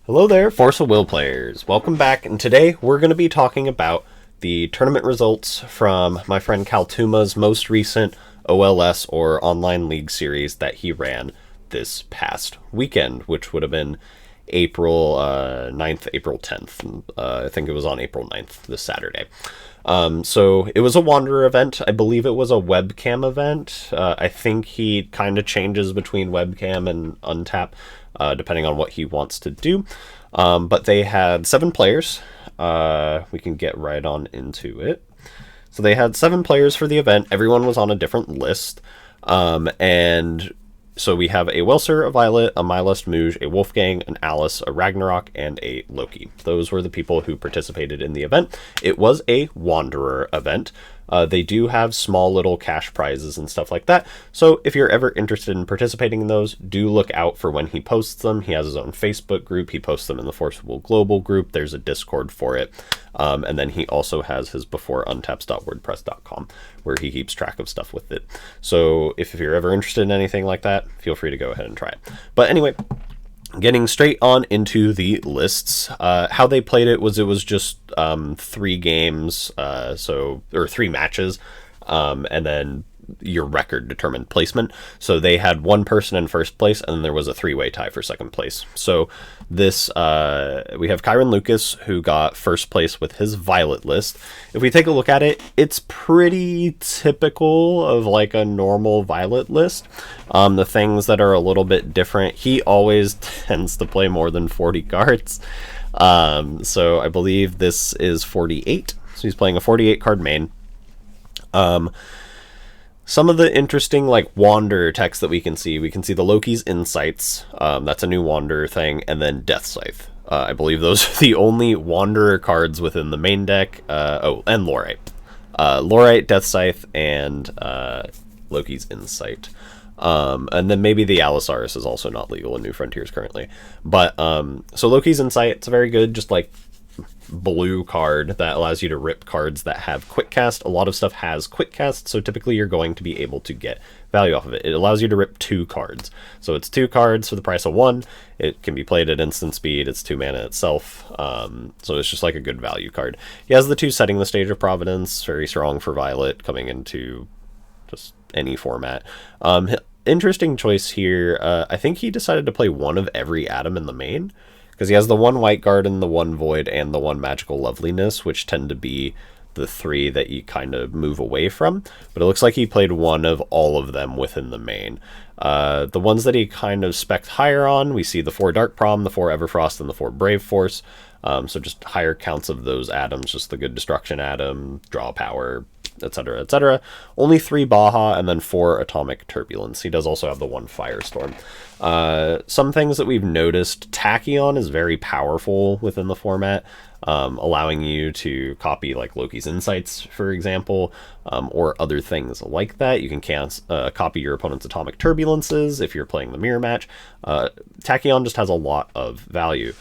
Hello there, Force of Will players. Welcome back, and today we're going to be talking about the tournament results from my friend Tuma's most recent OLS, or Online League series, that he ran this past weekend, which would have been April 9th, April 10th. I think it was on April 9th, this Saturday. So it was a Wanderer event. I believe it was a webcam event. I think he kind of changes between webcam and untap, depending on what he wants to do. But they had 7 players. We can get right on into it. So they had 7 players for the event. Everyone was on a different list. And so we have a Welser, a Violet, a Mylust Muge, a Wolfgang, an Alice, a Ragnarok, and a Loki. Those were the people who participated in the event. It was a Wanderer event. They do have small little cash prizes and stuff like that. So if you're ever interested in participating in those, do look out for when he posts them. He has his own Facebook group. He posts them in the Force of Will Global group. There's a Discord for it. And then he also has his beforeuntaps.wordpress.com, where he keeps track of stuff with it. So if you're ever interested in anything like that, feel free to go ahead and try it. But anyway, getting straight on into the lists, how they played it was just 3 games, or 3 matches, and then your record determined placement. So they had one person in first place, and then there was a 3-way tie for second place. So this, we have Kyron Lucas, who got first place with his Violet list. If we take a look at it, it's pretty typical of like a normal Violet list. The things that are a little bit different, he always tends to play more than 40 cards. So I believe this is 48. So he's playing a 48 card main. Some of the interesting Wanderer text that we can see the Loki's Insights. That's a new Wanderer thing, and then Death Scythe. I believe those are the only Wanderer cards within the main deck. And Lorite. Lorite, Death Scythe, and Loki's Insight. And then maybe the Allosaurus is also not legal in New Frontiers currently. But so Loki's Insight, it's a very good, just blue card that allows you to rip cards that have quick cast. A lot of stuff has quick cast, so typically you're going to be able to get value off of it. It allows you to rip 2 cards. So it's 2 cards for the price of 1. It can be played at instant speed. It's 2 mana itself. So it's just like a good value card. He has the 2 Setting the Stage of Providence, very strong for Violet, coming into just any format. Interesting choice here. I think he decided to play one of every Atom in the main, because he has the 1 White Garden, the 1 Void, and the 1 Magical Loveliness, which tend to be the 3 that you kind of move away from. But it looks like he played one of all of them within the main. The ones that he kind of spec'd higher on, we see the 4 Dark Prom, the 4 Everfrost, and the 4 Brave Force. So just higher counts of those atoms, just the good Destruction Atom, Draw Power, etc., etc. Only 3 Baja, and then 4 Atomic Turbulence. He does also have the 1 Firestorm. Some things that we've noticed, Tachyon is very powerful within the format, allowing you to copy Loki's Insights, for example, or other things like that. You can copy your opponent's Atomic Turbulences if you're playing the mirror match. Tachyon just has a lot of value.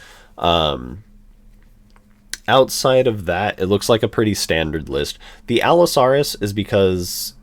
Outside of that, it looks like a pretty standard list. The Allosaurus is because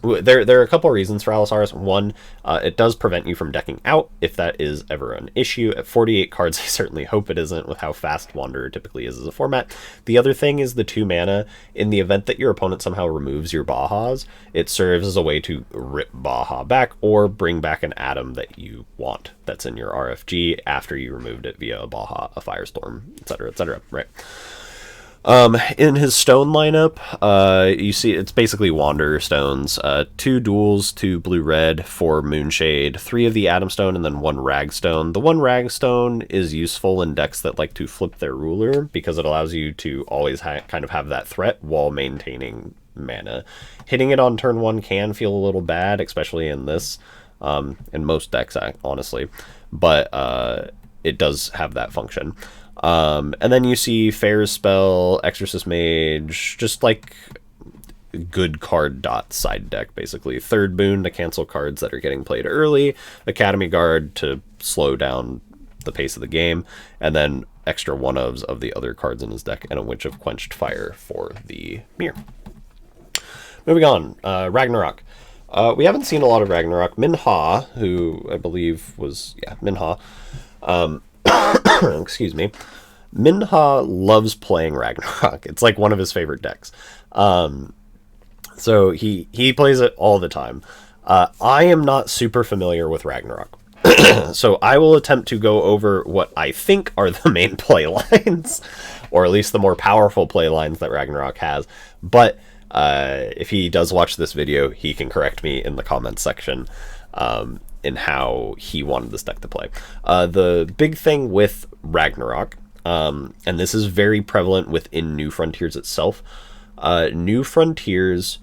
there are a couple reasons for Allosaurus. One, it does prevent you from decking out, if that is ever an issue. At 48 cards, I certainly hope it isn't, with how fast Wanderer typically is as a format. The other thing is the 2 mana. In the event that your opponent somehow removes your Bajas, it serves as a way to rip Baja back, or bring back an Atom that you want that's in your RFG after you removed it via a Baja, a Firestorm, etc., etc., right? In his stone lineup, you see it's basically Wanderer stones, 2 duals, 2 blue-red, 4 Moonshade, 3 of the Atom Stone, and then 1 Ragstone. The 1 Ragstone is useful in decks that like to flip their ruler, because it allows you to always kind of have that threat while maintaining mana. Hitting it on turn 1 can feel a little bad, especially in this, in most decks, honestly, but it does have that function. And then you see Fair's Spell, Exorcist Mage, just good card dot side deck, basically. Third Boon to cancel cards that are getting played early, Academy Guard to slow down the pace of the game, and then extra 1-ofs of the other cards in his deck, and a Winch of Quenched Fire for the mirror. Moving on, Ragnarok. We haven't seen a lot of Ragnarok. Minha, who I believe was, Minha, excuse me, Minha loves playing Ragnarok. It's like one of his favorite decks. So he plays it all the time. I am not super familiar with Ragnarok. So I will attempt to go over what I think are the main play lines, or at least the more powerful play lines that Ragnarok has. But if he does watch this video, he can correct me in the comments section in how he wanted this deck to play. The big thing with Ragnarok, and this is very prevalent within New Frontiers itself, New Frontiers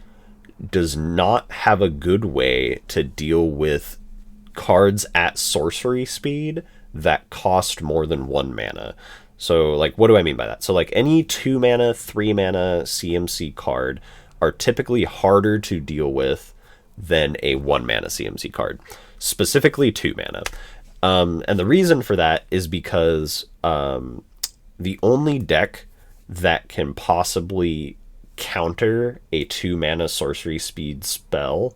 does not have a good way to deal with cards at sorcery speed that cost more than 1 mana. So, like, what do I mean by that? So, like, any 2 mana, 3 mana CMC card are typically harder to deal with than a 1 mana CMC card, specifically 2 mana. And the reason for that is because the only deck that can possibly counter a 2 mana sorcery speed spell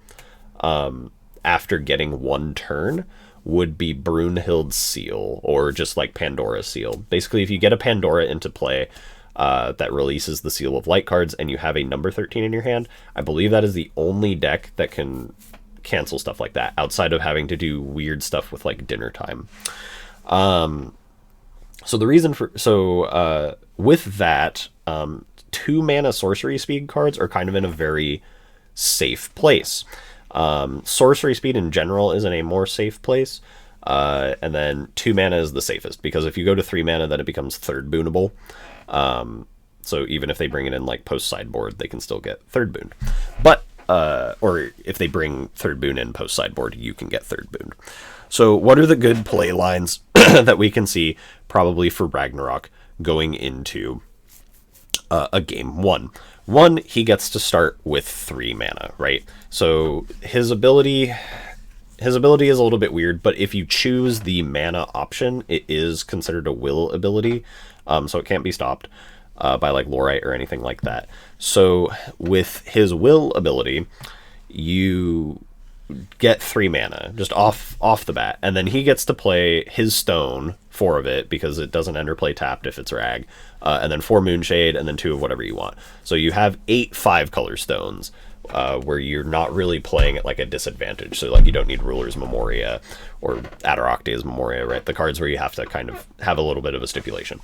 after getting 1 turn would be Brunhild's Seal, or just like Pandora's Seal. Basically, if you get a Pandora into play that releases the Seal of Light cards and you have a number 13 in your hand, I believe that is the only deck that can cancel stuff like that, outside of having to do weird stuff with like Dinner Time. So the reason for... So with that, 2 mana sorcery speed cards are kind of in a very safe place. Sorcery speed in general is in a more safe place, and then 2 mana is the safest, because if you go to 3 mana, then it becomes third boonable. So even if they bring it in like post sideboard, they can still get third boon. But or if they bring third boon in post sideboard, you can get third boon. So what are the good play lines that we can see probably for Ragnarok going into a game? One, he gets to start with 3 mana, right? So his ability is a little bit weird, but if you choose the mana option, it is considered a will ability, so it can't be stopped by like Lorite or anything like that. So with his will ability, you get 3 mana just off the bat, and then he gets to play his stone, 4 of it, because it doesn't enter play tapped if it's Rag, and then 4 Moonshade, and then 2 of whatever you want. So you have 8 5-color stones, where you're not really playing at like a disadvantage. So like you don't need Ruler's Memoria or Adarochte's Memoria, right? The cards where you have to kind of have a little bit of a stipulation.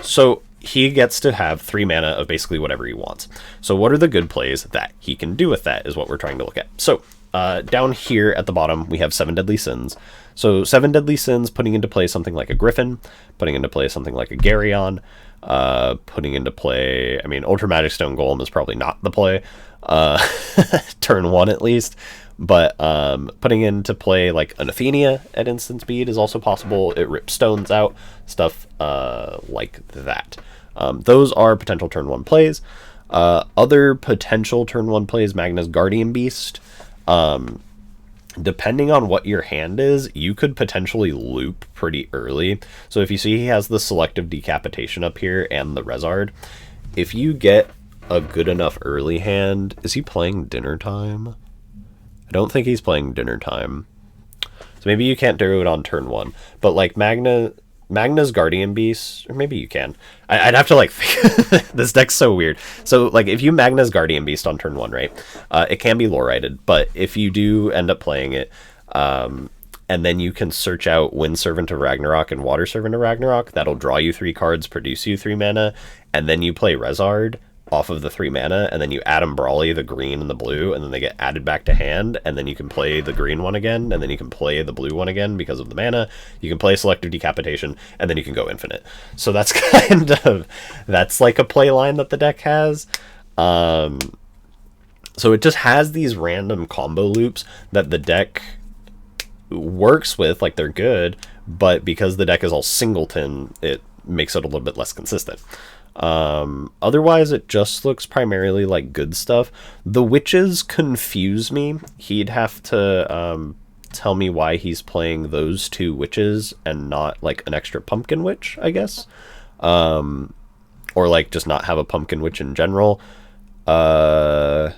So he gets to have 3 mana of basically whatever he wants. So what are the good plays that he can do with that is what we're trying to look at. So down here at the bottom, we have 7 Deadly Sins. So 7 Deadly Sins, putting into play something like a Griffin, putting into play something like a Garyon, putting into play, I mean, Ultramagic Stone Golem is probably not the play, turn 1 at least, but putting into play like an Athenia at instant speed is also possible. It rips stones out, stuff like that. Those are potential turn 1 plays. Other potential turn 1 plays, Magna's Guardian Beast. Depending on what your hand is, you could potentially loop pretty early. So if you see he has the Selective Decapitation up here and the Rezard, if you get a good enough early hand... Is he playing Dinner Time? I don't think he's playing Dinner Time. So maybe you can't do it on turn 1. But like Magna's Guardian Beast, or maybe you can. I'd have to like think. This deck's so weird. So like if you Magna's Guardian Beast on turn 1, right, it can be Lore-righted, but if you do end up playing it, and then you can search out Wind Servant of Ragnarok and Water Servant of Ragnarok, that'll draw you 3 cards, produce you 3 mana, and then you play Rezard off of the 3 mana, and then you add Brawly, the green and the blue, and then they get added back to hand, and then you can play the green one again, and then you can play the blue one again because of the mana. You can play Selective Decapitation, and then you can go infinite. So that's that's like a play line that the deck has. So it just has these random combo loops that the deck works with, like they're good, but because the deck is all singleton, it makes it a little bit less consistent. Otherwise it just looks primarily like good stuff. The witches confuse me. He'd have to tell me why he's playing those 2 witches and not like an extra pumpkin witch, I guess, or like just not have a pumpkin witch in general. Other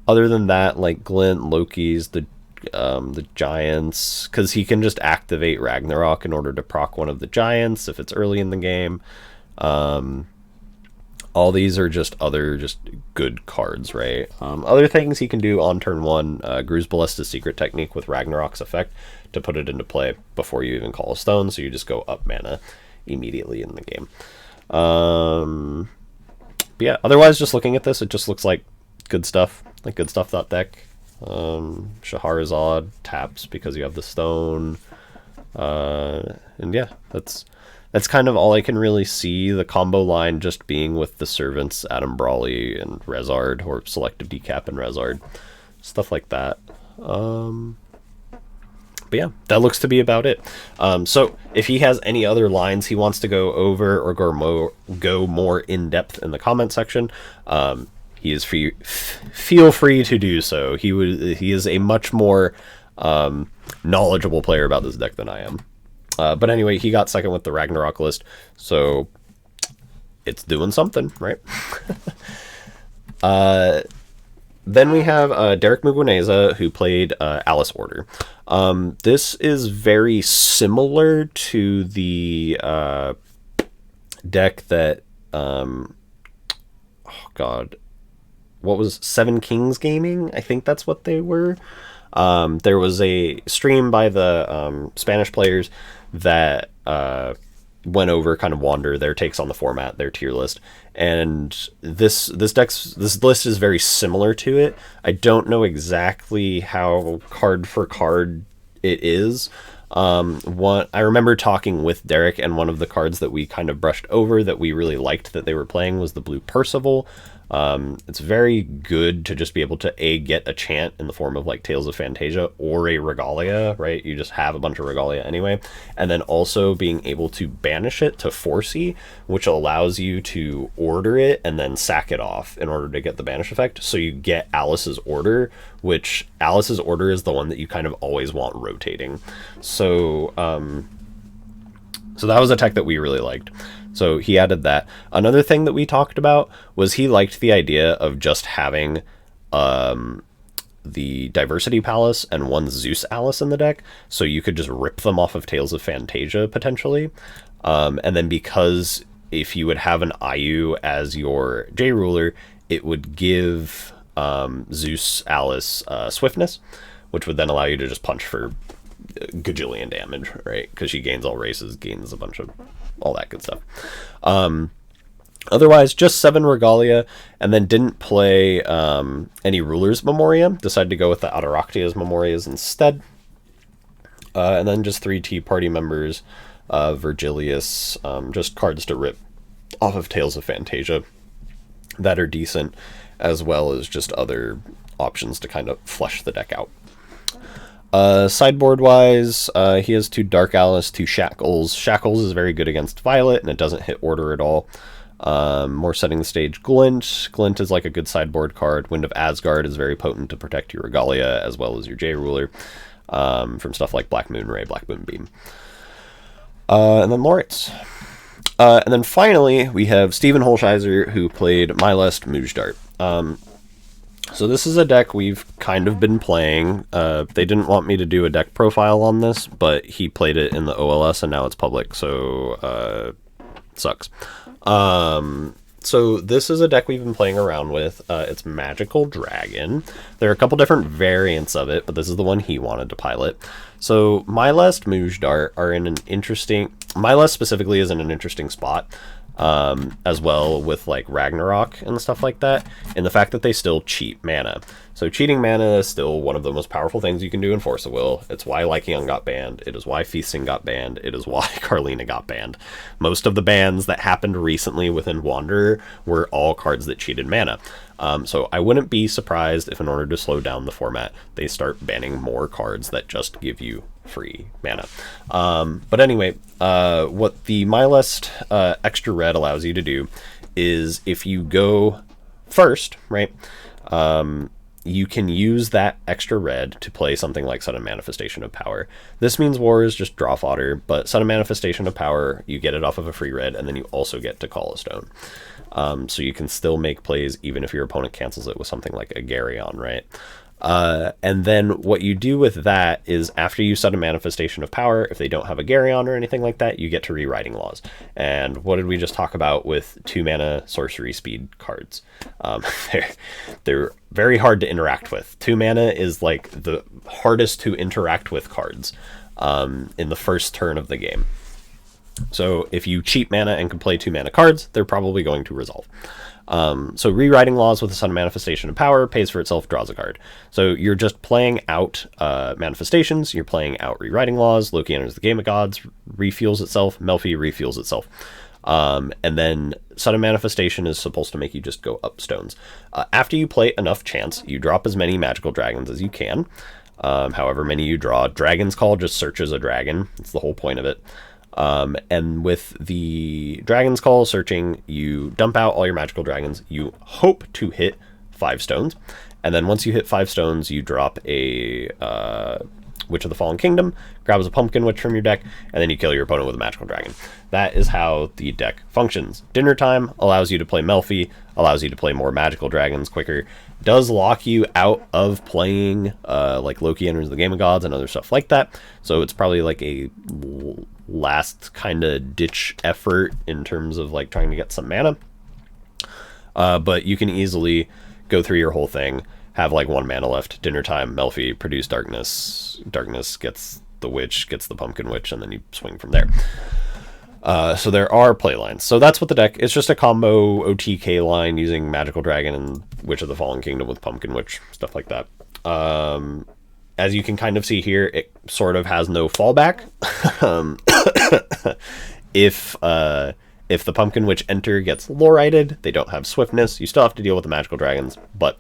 than that, like Glint, Loki's, the the giants, because he can just activate Ragnarok in order to proc one of the giants if it's early in the game. All these are just other good cards, right? Other things he can do on turn 1, Gru's Ballista's secret technique with Ragnarok's effect to put it into play before you even call a stone, so you just go up mana immediately in the game. But yeah, otherwise, just looking at this, it just looks like good stuff, deck. Shahrazad taps because you have the stone, and yeah, that's kind of all I can really see. The combo line just being with the servants, Adam Brawley and Rezard, or selective decap and Rezard, stuff like that. But yeah, that looks to be about it. So if he has any other lines he wants to go over or go more in depth in the comment section, he is feel free to do so. He is a much more knowledgeable player about this deck than I am. But anyway, he got second with the Ragnarok list, so it's doing something, right? Then we have Derek Muguineza, who played Alice Order. This is very similar to the deck that, oh god, what was Seven Kings Gaming? I think that's what they were. There was a stream by the Spanish players that went over kind of Wanderer, their takes on the format, their tier list, and this list is very similar to it. I don't know exactly how card for card it is. I remember talking with Derek, and one of the cards that we kind of brushed over that we really liked that they were playing was the blue Percival. It's very good to just be able to get a chant in the form of like Tales of Fantasia or a Regalia, right? You just have a bunch of Regalia anyway. And then also being able to banish it to 4C, which allows you to order it and then sack it off in order to get the banish effect. So you get Alice's Order, which Alice's Order is the one that you kind of always want rotating. So that was a tech that we really liked. So he added that. Another thing that we talked about was he liked the idea of just having the Diversity Palace and one Zeus Alice in the deck, so you could just rip them off of Tales of Fantasia, potentially. And then because if you would have an IU as your J-Ruler, it would give Zeus Alice Swiftness, which would then allow you to just punch for gajillion damage, right? Because she gains all races, gains a bunch of all that good stuff. Otherwise, just 7 Regalia, and then didn't play any Rulers Memoria. Decided to go with the Ataraktia's Memorias instead. And then just 3 Tea Party members, Virgilius, just cards to rip off of Tales of Fantasia that are decent, as well as just other options to kind of flesh the deck out. Sideboard wise, he has 2 Dark Alice, 2 Shackles. Shackles is very good against Violet, and it doesn't hit Order at all. More setting the stage, Glint. Glint is like a good sideboard card. Wind of Asgard is very potent to protect your Regalia as well as your J-Ruler from stuff like Black Moon Ray, Black Moon Beam. And then Laureates. And then finally, we have Steven Holsheiser, who played Mylest Mujdart. So this is a deck we've kind of been playing. They didn't want me to do a deck profile on this, but he played it in the OLS and now it's public, so sucks. So this is a deck we've been playing around with. It's Magical Dragon. There are a couple different variants of it, but this is the one he wanted to pilot. So Mylest Mujdart are in an interesting... Mylest specifically is in an interesting spot. As well with like Ragnarok and stuff like that, and the fact that they still cheat mana. So cheating mana is still one of the most powerful things you can do in Force of Will. It's why Lycaon got banned. It is why Feasting got banned. It is why Carlina got banned. Most of the bans that happened recently within Wanderer were all cards that cheated mana. So I wouldn't be surprised if in order to slow down the format, they start banning more cards that just give you free mana. But anyway, what the Mylest extra red allows you to do is if you go first, right, you can use that extra red to play something like Sudden Manifestation of Power. This means War is just draw fodder, but Sudden Manifestation of Power, you get it off of a free red, and then you also get to call a stone. So you can still make plays even if your opponent cancels it with something like a Garyon, right? And then what you do with that is after you set a manifestation of power, if they don't have a Garyon or anything like that, you get to Rewriting Laws. And what did we just talk about with 2-mana sorcery speed cards? They're very hard to interact with. 2 mana is like the hardest to interact with cards in the first turn of the game. So if you cheat mana and can play 2 mana cards, they're probably going to resolve. So Rewriting Laws with a Sudden Manifestation of Power pays for itself, draws a card. So you're just playing out manifestations, you're playing out Rewriting Laws, Loki enters the Game of Gods, refuels itself, Melfi refuels itself. And then Sudden Manifestation is supposed to make you just go up stones. After you play enough chance, you drop as many magical dragons as you can. However many you draw. Dragon's Call just searches a dragon. That's the whole point of it. And with the Dragon's Call searching, you dump out all your magical dragons. You hope to hit 5 stones. And then once you hit 5 stones, you drop a Witch of the Fallen Kingdom, grabs a Pumpkin Witch from your deck, and then you kill your opponent with a magical dragon. That is how the deck functions. Dinner Time allows you to play Melfi, allows you to play more magical dragons quicker, does lock you out of playing like Loki enters the Game of Gods and other stuff like that. So it's probably like a last kind of ditch effort in terms of like trying to get some mana. But you can easily go through your whole thing, have like 1 mana left, Dinner Time, Melfi, produce Darkness, Darkness gets the Witch, gets the Pumpkin Witch, and then you swing from there. So there are play lines. So that's what the deck, it's just a combo OTK line using Magical Dragon and Witch of the Fallen Kingdom with Pumpkin Witch, stuff like that. As you can kind of see here, it sort of has no fallback. If the Pumpkin Witch enter gets lore-righted, they don't have swiftness. You still have to deal with the magical dragons, but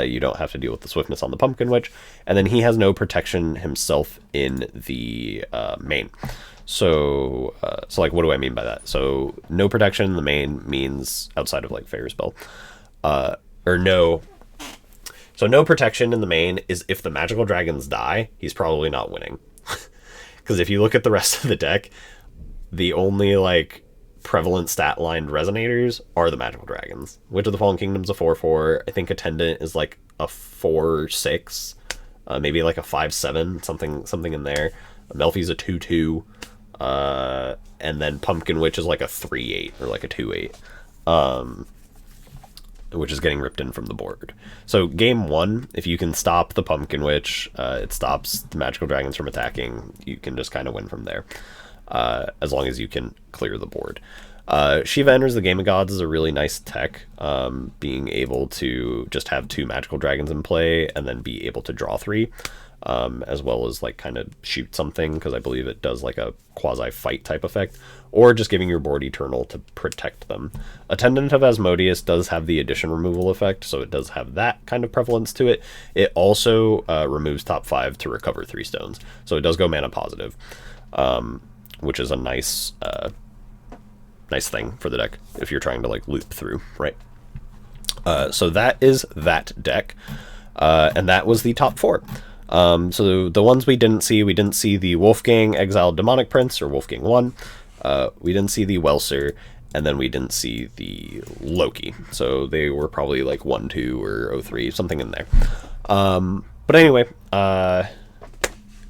you don't have to deal with the swiftness on the Pumpkin Witch. And then he has no protection himself in the main. So like, what do I mean by that? So no protection in the main means outside of like Fair Spell, So no protection in the main is if the magical dragons die, he's probably not winning. Because if you look at the rest of the deck, the only like prevalent stat lined resonators are the magical dragons. Witch of the Fallen Kingdom's a 4/4. I think Attendant is like a 4/6, maybe like a 5/7, something in there. Melfi's a 2/2, and then Pumpkin Witch is like a 3/8 or like a 2/8. Which is getting ripped in from the board. So game 1, if you can stop the Pumpkin Witch, it stops the magical dragons from attacking. You can just kind of win from there, as long as you can clear the board. Shiva enters the Game of Gods is a really nice tech, being able to just have 2 magical dragons in play and then be able to draw 3, as well as like kind of shoot something, because I believe it does like a quasi-fight type effect, or just giving your board Eternal to protect them. Attendant of Asmodeus does have the addition removal effect, so it does have that kind of prevalence to it. It also removes top 5 to recover 3 stones, so it does go mana positive, which is a nice thing for the deck if you're trying to like loop through, right? So that is that deck, and that was the top 4. So the ones we didn't see the Wolfgang Exiled Demonic Prince, or Wolfgang 1, we didn't see the Welser, and then we didn't see the Loki. So they were probably like 1/2 or 03, something in there. But anyway,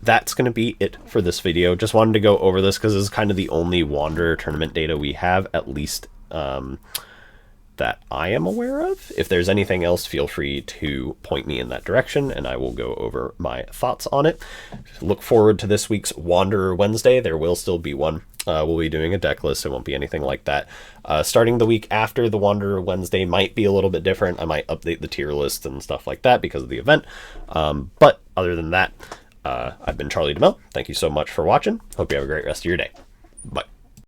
that's going to be it for this video. Just wanted to go over this because this is kind of the only Wanderer tournament data we have, at least that I am aware of. If there's anything else, feel free to point me in that direction, and I will go over my thoughts on it. Look forward to this week's Wanderer Wednesday. There will still be one. We'll be doing a deck list. It won't be anything like that. Starting the week after the Wanderer Wednesday might be a little bit different. I might update the tier list and stuff like that because of the event. But other than that, I've been Charlie DeMille. Thank you so much for watching. Hope you have a great rest of your day. Bye.